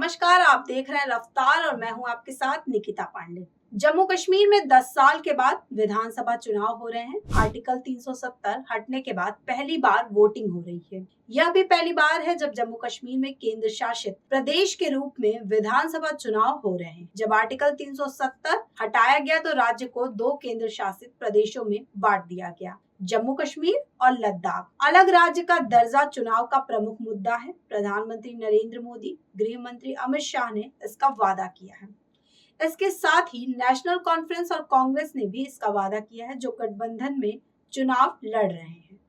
नमस्कार, आप देख रहे हैं रफ्तार और मैं हूं आपके साथ निकिता पांडे। जम्मू कश्मीर में 10 साल के बाद विधानसभा चुनाव हो रहे हैं। आर्टिकल 370 हटने के बाद पहली बार वोटिंग हो रही है। यह भी पहली बार है जब जम्मू कश्मीर में केंद्र शासित प्रदेश के रूप में विधानसभा चुनाव हो रहे हैं। जब आर्टिकल 370 हटाया गया तो राज्य को 2 केंद्र शासित प्रदेशों में बांट दिया गया, जम्मू कश्मीर और लद्दाख। अलग राज्य का दर्जा चुनाव का प्रमुख मुद्दा है। प्रधानमंत्री नरेंद्र मोदी, गृह मंत्री अमित शाह ने इसका वादा किया है। इसके साथ ही नेशनल कॉन्फ्रेंस और कांग्रेस ने भी इसका वादा किया है, जो गठबंधन में चुनाव लड़ रहे हैं।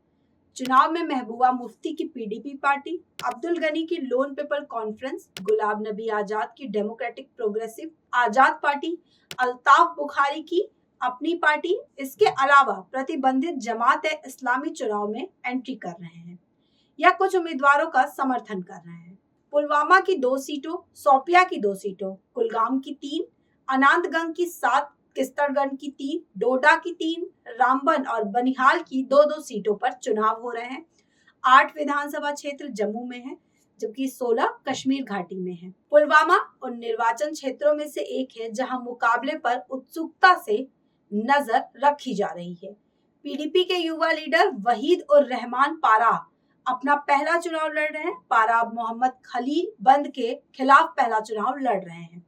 चुनाव में महबूबा मुफ्ती की पीडीपी पार्टी, अब्दुल गनी की loan people conference, Ghulam Nabi Azad की डेमोक्रेटिक प्रोग्रेसिव आजाद पार्टी, अल्ताफ बुखारी की अपनी पार्टी, इसके अलावा प्रतिबंधित जमात-ए-इस्लामी चुनाव में एंट्री कर रहे हैं या कुछ उम्मीदवारों का समर्थन कर रहे हैं। पुलवामा की 2 सीटों, शोपियां की 2 सीटों, कुलगाम की 3, अनंतगंज की 7, किश्तवाड़ की 3, डोडा की 3, रामबन और बनिहाल की 2-2 सीटों पर चुनाव हो रहे हैं। 8 विधानसभा क्षेत्र जम्मू में है, जबकि 16 कश्मीर घाटी में है। पुलवामा उन निर्वाचन क्षेत्रों में से एक है जहां मुकाबले पर उत्सुकता से नजर रखी जा रही है। पीडीपी के युवा लीडर वहीद उर रहमान पारा अपना पहला चुनाव लड़ रहे हैं। पारा अब मोहम्मद खलील बंद के खिलाफ पहला चुनाव लड़ रहे हैं,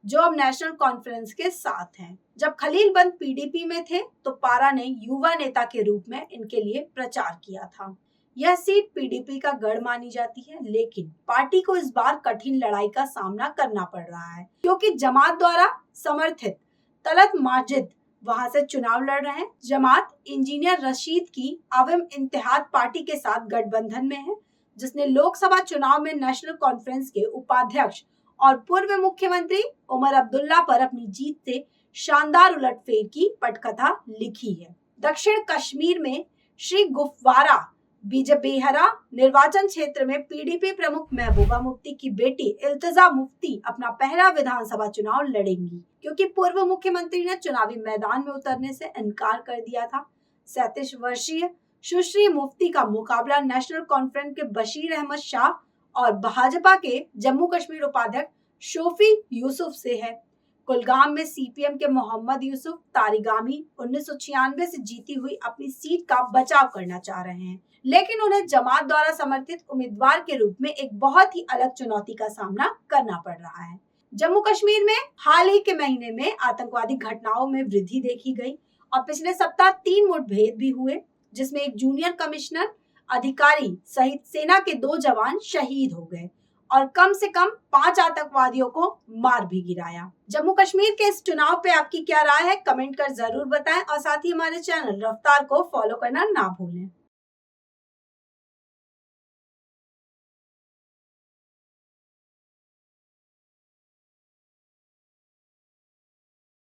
जो अब नेशनल कॉन्फ्रेंस के साथ हैं। जब खलील बंद पीडीपी में थे तो पारा ने युवा नेता के रूप में इनके लिए प्रचार किया था। यह सीट पीडीपी का गढ़ मानी जाती है, लेकिन पार्टी को इस बार कठिन लड़ाई का सामना करना पड़ रहा है, क्योंकि जमात द्वारा समर्थित तलत माजिद वहां से चुनाव लड़ रहे हैं। जमात इंजीनियर रशीद की अवम इत्तेहाद पार्टी के साथ गठबंधन में है, जिसने लोकसभा चुनाव में नेशनल कॉन्फ्रेंस के उपाध्यक्ष और पूर्व मुख्यमंत्री उमर अब्दुल्ला पर अपनी जीत से शानदार उलटफेर की पटकथा लिखी है। दक्षिण कश्मीर में श्री गुफवारा बिजबेहरा निर्वाचन क्षेत्र में पीडीपी प्रमुख महबूबा मुफ्ती की बेटी इल्तिजा मुफ्ती अपना पहला विधानसभा चुनाव लड़ेंगी, क्योंकि पूर्व मुख्यमंत्री ने चुनावी मैदान में उतरने से इनकार कर दिया था। 37 वर्षीय सुश्री मुफ्ती का मुकाबला नेशनल कॉन्फ्रेंस के बशीर अहमद शाह और भाजपा के जम्मू कश्मीर उपाध्यक्ष शोफी यूसुफ से है। कुलगाम में सीपीएम के मोहम्मद यूसुफ तारिगामी 1996 से जीती हुई अपनी सीट का बचाव करना चाह रहे हैं, लेकिन उन्हें जमात द्वारा समर्थित उम्मीदवार के रूप में एक बहुत ही अलग चुनौती का सामना करना पड़ रहा है। जम्मू कश्मीर में हाल ही के महीने में आतंकवादी घटनाओं में वृद्धि देखी गई और पिछले सप्ताह 3 मुठभेड़ भी हुए, जिसमें एक जूनियर कमिश्नर अधिकारी सहित सेना के 2 जवान शहीद हो गए और कम से कम 5 आतंकवादियों को मार भी गिराया। जम्मू कश्मीर के इस चुनाव पे आपकी क्या राय है, कमेंट कर जरूर बताएं और साथ ही हमारे चैनल रफ्तार को फॉलो करना ना भूलें।